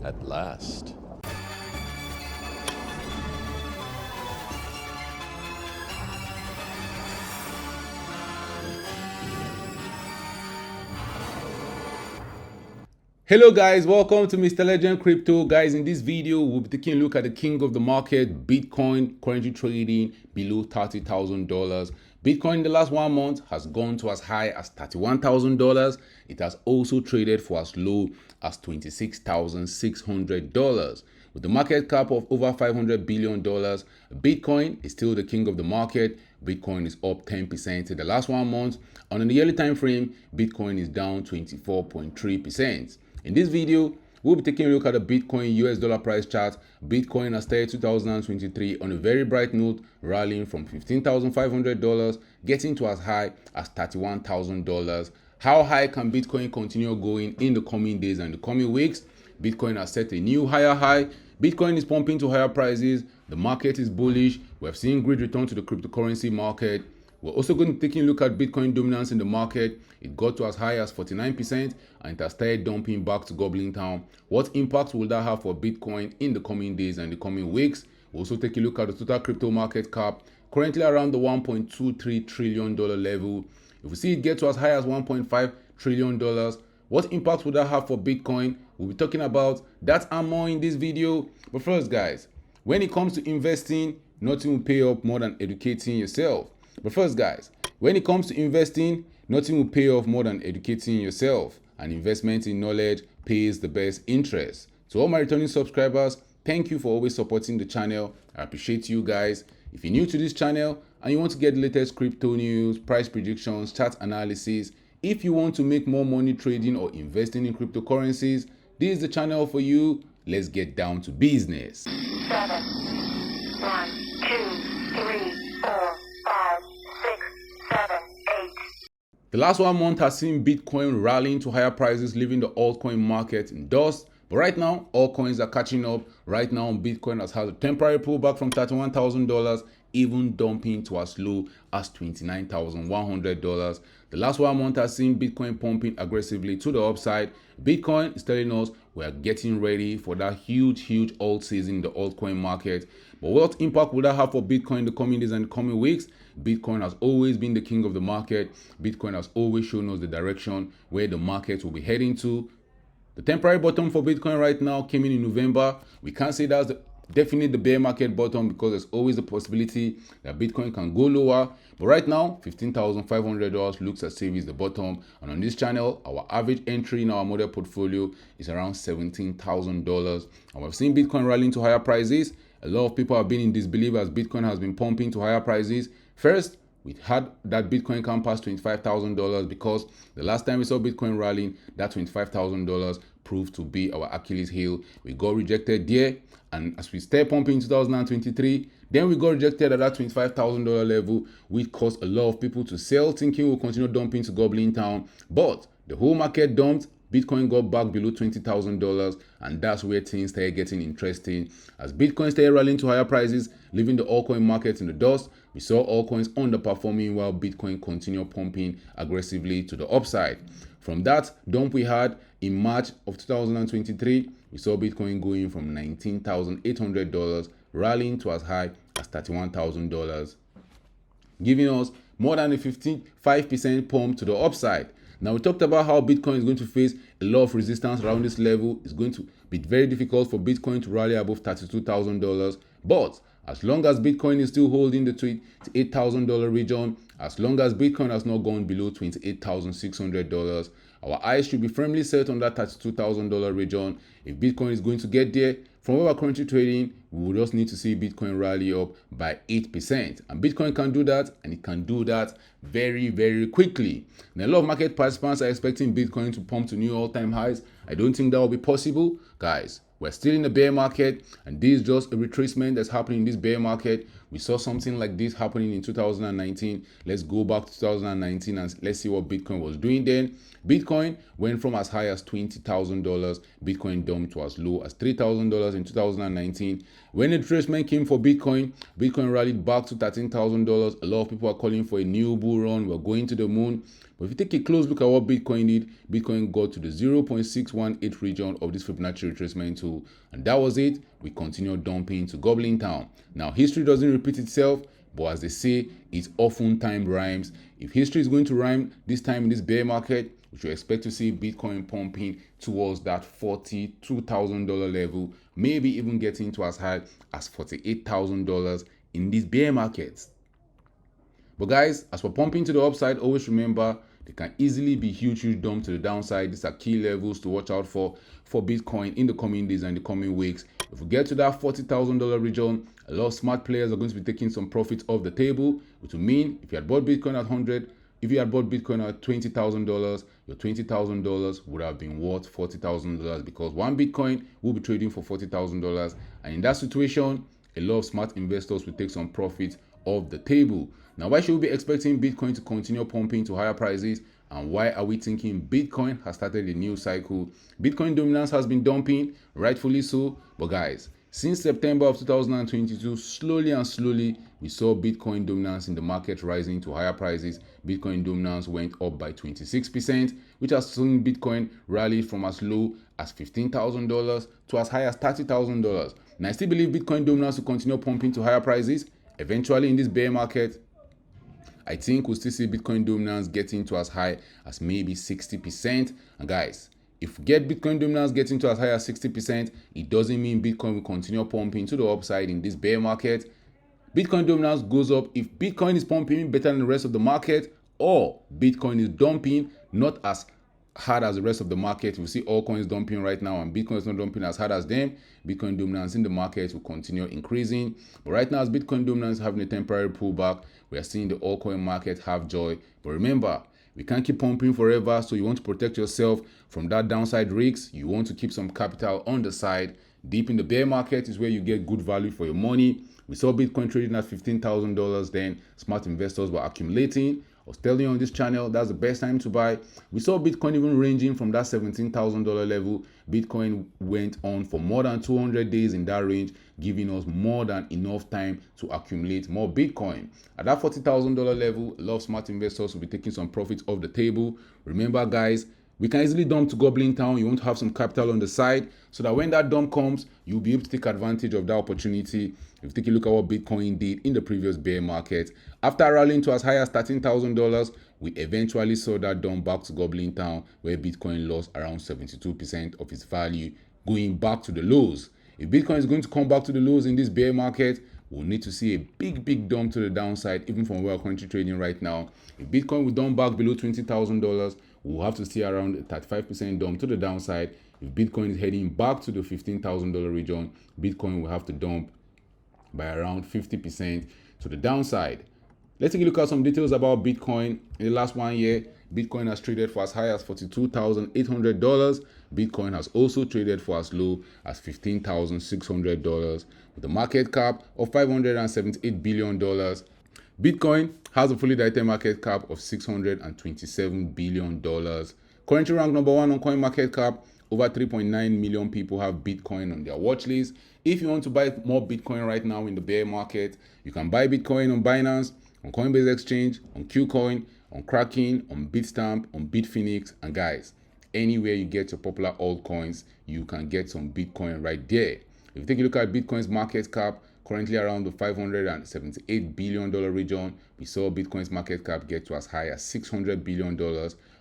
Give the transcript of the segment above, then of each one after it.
at last. Hello guys, welcome to Mr. Legend Crypto. Guys, in this video, we'll be taking a look at the king of the market, Bitcoin, currently trading below $30,000. Bitcoin in the last 1 month has gone to as high as $31,000. It has also traded for as low as $26,600. With the market cap of over $500 billion, Bitcoin is still the king of the market. Bitcoin is up 10% in the last 1 month. And on the yearly time frame, Bitcoin is down 24.3%. In this video, we'll be taking a look at the Bitcoin US dollar price chart. Bitcoin has started 2023 on a very bright note, rallying from $15,500, getting to as high as $31,000. How high can Bitcoin continue going in the coming days and the coming weeks? Bitcoin has set a new higher high. Bitcoin is pumping to higher prices. The market is bullish. We've seen great return to the cryptocurrency market. We're also going to take a look at Bitcoin dominance in the market. It got to as high as 49% and it has started dumping back to Goblin Town. What impact will that have for Bitcoin in the coming days and the coming weeks? We'll also take a look at the total crypto market cap, currently around the $1.23 trillion level. If we see it get to as high as $1.5 trillion, what impact will that have for Bitcoin? We'll be talking about that and more in this video. But first, guys, when it comes to investing, nothing will pay up more than educating yourself. And investment in knowledge pays the best interest. To all my returning subscribers, thank you for always supporting the channel. I appreciate you guys. If you're new to this channel and you want to get the latest crypto news, price predictions, chart analysis, if you want to make more money trading or investing in cryptocurrencies, this is the channel for you. Let's get down to business. 7, 1, 2, 3, 4, 5, 6, 7, 8. The last 1 month has seen Bitcoin rallying to higher prices, leaving the altcoin market in dust. But right now, all coins are catching up. Right now, Bitcoin has had a temporary pullback from $31,000, even dumping to as low as $29,100. The last 1 month has seen Bitcoin pumping aggressively to the upside. Bitcoin is telling us we are getting ready for that huge alt season in the altcoin market. But what impact will that have for Bitcoin in the coming days and the coming weeks? Bitcoin has always been the king of the market. Bitcoin has always shown us the direction where the market will be heading to. The temporary bottom for Bitcoin right now came in November. We can't say that's definitely the bear market bottom because there's always the possibility that Bitcoin can go lower. But right now, $15,500 looks as if it's the bottom. And on this channel, our average entry in our model portfolio is around $17,000. And we've seen Bitcoin rallying to higher prices. A lot of people have been in disbelief as Bitcoin has been pumping to higher prices. First, we had that Bitcoin can pass $25,000 because the last time we saw Bitcoin rallying, that $25,000 proved to be our Achilles heel. We got rejected there, and as we start pumping in 2023, then we got rejected at that $25,000 level, which caused a lot of people to sell, thinking we'll continue dumping to Goblin Town. But the whole market dumped. Bitcoin got back below $20,000, and that's where things started getting interesting. As Bitcoin started rallying to higher prices, leaving the altcoin market in the dust, we saw altcoins underperforming while Bitcoin continued pumping aggressively to the upside. From that dump we had in March of 2023, we saw Bitcoin going from $19,800, rallying to as high as $31,000, giving us more than a 55% pump to the upside. Now, we talked about how Bitcoin is going to face a lot of resistance around this level. It's going to be very difficult for Bitcoin to rally above $32,000. But as long as Bitcoin is still holding the $28,000 region, as long as Bitcoin has not gone below $28,600, our eyes should be firmly set on that $32,000 region. If Bitcoin is going to get there, from where we're currently trading, we will just need to see Bitcoin rally up by 8%. And Bitcoin can do that, and it can do that very quickly. Now, a lot of market participants are expecting Bitcoin to pump to new all-time highs. I don't think that will be possible. Guys, we're still in the bear market, and this is just a retracement that's happening in this bear market. We saw something like this happening in 2019. Let's go back to 2019 and let's see what Bitcoin was doing then. Bitcoin went from as high as $20,000. Bitcoin dumped to as low as $3,000 in 2019. When the retracement came for Bitcoin, Bitcoin rallied back to $13,000. A lot of people are calling for a new bull run. We're going to the moon. But But if you take a close look at what Bitcoin did, Bitcoin got to the 0.618 region of this Fibonacci retracement tool, and that was it. We continued dumping to Goblin Town. Now, history doesn't repeat itself, but as they say, it oftentimes rhymes. If history is going to rhyme this time in this bear market, we should expect to see Bitcoin pumping towards that $42,000 level, maybe even getting to as high as $48,000 in this bear market. But guys, as for pumping to the upside, always remember there can easily be huge dump to the downside. These are key levels to watch out for Bitcoin in the coming days and the coming weeks. If we get to that $40,000 region, a lot of smart players are going to be taking some profits off the table, which will mean if you had bought Bitcoin at 100, if you had bought Bitcoin at $20,000, your $20,000 would have been worth $40,000 because one Bitcoin will be trading for $40,000. And in that situation, a lot of smart investors will take some profit off the table. Now, why should we be expecting Bitcoin to continue pumping to higher prices? And why are we thinking Bitcoin has started a new cycle? Bitcoin dominance has been dumping, rightfully so. But guys, since September of 2022, slowly and slowly, we saw Bitcoin dominance in the market rising to higher prices. Bitcoin dominance went up by 26%, which has seen Bitcoin rally from as low as $15,000 to as high as $30,000. And I still believe Bitcoin dominance will continue pumping to higher prices. Eventually, in this bear market, I think we'll still see Bitcoin dominance getting to as high as maybe 60%. And guys, if we get Bitcoin dominance getting to as high as 60%, it doesn't mean Bitcoin will continue pumping to the upside in this bear market. Bitcoin dominance goes up if Bitcoin is pumping better than the rest of the market, or Bitcoin is dumping not as hard as the rest of the market. We see all coins dumping right now and Bitcoin is not dumping as hard as them. Bitcoin dominance in the market will continue increasing. But right now, as Bitcoin dominance having a temporary pullback, we are seeing the altcoin market have joy. But remember, we can't keep pumping forever, so you want to protect yourself from that downside risks. You want to keep some capital on the side. Deep in the bear market is where you get good value for your money. We saw Bitcoin trading at $15,000, then smart investors were accumulating. I was telling you on this channel, that's the best time to buy. We saw Bitcoin even ranging from that $17,000 level. Bitcoin went on for more than 200 days in that range, giving us more than enough time to accumulate more Bitcoin. At that $40,000 level, a lot of smart investors will be taking some profits off the table. Remember, guys, we can easily dump to Goblin Town. You want to have some capital on the side so that when that dump comes, you'll be able to take advantage of that opportunity. If you take a look at what Bitcoin did in the previous bear market, after rallying to as high as $13,000, we eventually saw that dump back to Goblin Town, where Bitcoin lost around 72% of its value, going back to the lows. If Bitcoin is going to come back to the lows in this bear market, we'll need to see a big dump to the downside, even from where we're currently trading right now. If Bitcoin will dump back below $20,000, we'll have to see around a 35% dump to the downside. If Bitcoin is heading back to the $15,000 region, Bitcoin will have to dump by around 50% to the downside. Let's take a look at some details about Bitcoin. In the last 1 year, Bitcoin has traded for as high as $42,800. Bitcoin has also traded for as low as $15,600 with a market cap of $578 billion. Bitcoin has a fully diluted market cap of $627 billion. Currently ranked number one on CoinGecko. Over 3.9 million people have Bitcoin on their watch list. If you want to buy more Bitcoin right now in the bear market, you can buy Bitcoin on Binance, on Coinbase Exchange, on KuCoin, on Kraken, on Bitstamp, on Bitfinex, and guys, anywhere you get your popular altcoins, you can get some Bitcoin right there. If you take a look at Bitcoin's market cap, currently around the $578 billion region, we saw Bitcoin's market cap get to as high as $600 billion,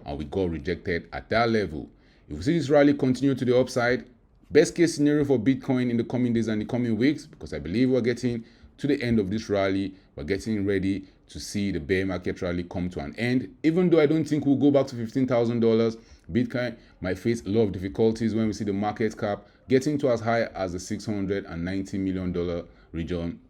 and we got rejected at that level. If we see this rally continue to the upside, best case scenario for Bitcoin in the coming days and the coming weeks, because I believe we're getting to the end of this rally, we're getting ready to see the bear market rally come to an end. Even though I don't think we'll go back to $15,000, Bitcoin might face a lot of difficulties when we see the market cap getting to as high as the $690 million region.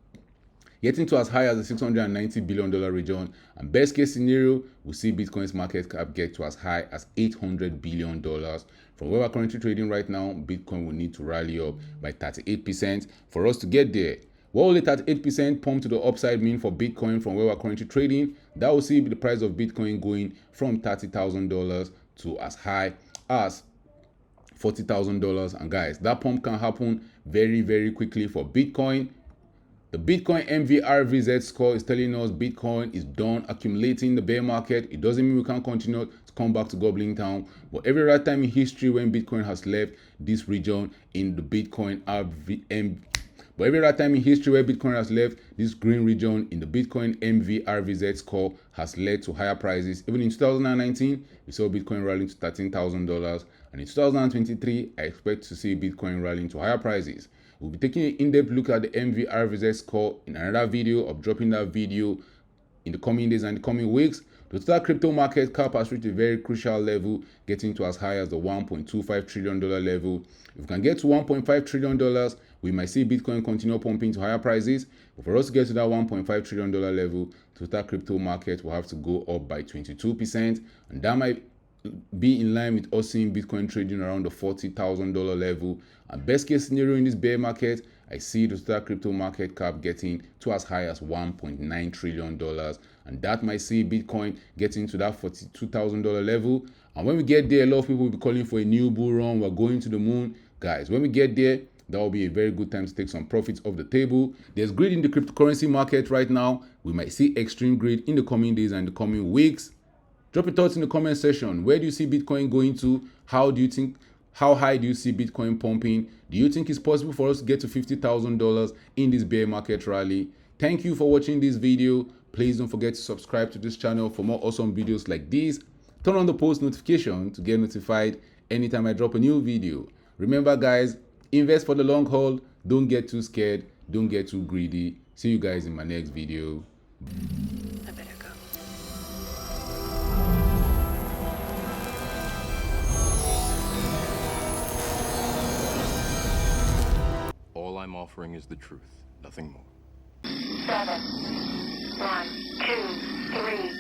Getting to as high as the $690 billion region, and best case scenario, we'll see Bitcoin's market cap get to as high as $800 billion. From where we're currently trading right now, Bitcoin will need to rally up by 38% for us to get there. What will the 38% pump to the upside mean for Bitcoin from where we're currently trading? That will see the price of Bitcoin going from $30,000 to as high as $40,000. And guys, that pump can happen very quickly for Bitcoin. The Bitcoin MVRVZ score is telling us Bitcoin is done accumulating the bear market. It doesn't mean we can't continue to come back to gobbling town. But every right time in history when Bitcoin has left this region in the Bitcoin but every right time in history where Bitcoin has left this green region in the Bitcoin MVRVZ score has led to higher prices. Even in 2019, we saw Bitcoin rallying to $13,000. And in 2023, I expect to see Bitcoin rallying to higher prices. We'll be taking an in-depth look at the MVRVZ score in another video. Of dropping that video in the coming days and the coming weeks. The total crypto market cap has reached a very crucial level, getting to as high as the $1.25 trillion level. If we can get to $1.5 trillion, we might see Bitcoin continue pumping to higher prices. But for us to get to that $1.5 trillion level, the total crypto market will have to go up by 22%. And that might be in line with us seeing Bitcoin trading around the $40,000 level. And best case scenario in this bear market, I see the total crypto market cap getting to as high as $1.9 trillion. And that might see Bitcoin getting to that $42,000 level. And when we get there, a lot of people will be calling for a new bull run. We're going to the moon. Guys, when we get there, that will be a very good time to take some profits off the table. There's greed in the cryptocurrency market right now. We might see extreme greed in the coming days and the coming weeks. Drop your thoughts in the comment section. Where do you see Bitcoin going to? How high do you see Bitcoin pumping? Do you think it's possible for us to get to $50,000 in this bear market rally? Thank you for watching this video. Please don't forget to subscribe to this channel for more awesome videos like these. Turn on the post notification to get notified anytime I drop a new video. Remember guys, invest for the long haul. Don't get too scared. Don't get too greedy. See you guys in my next video. I better go. All I'm offering is the truth, nothing more. 7, 1, 2, 3.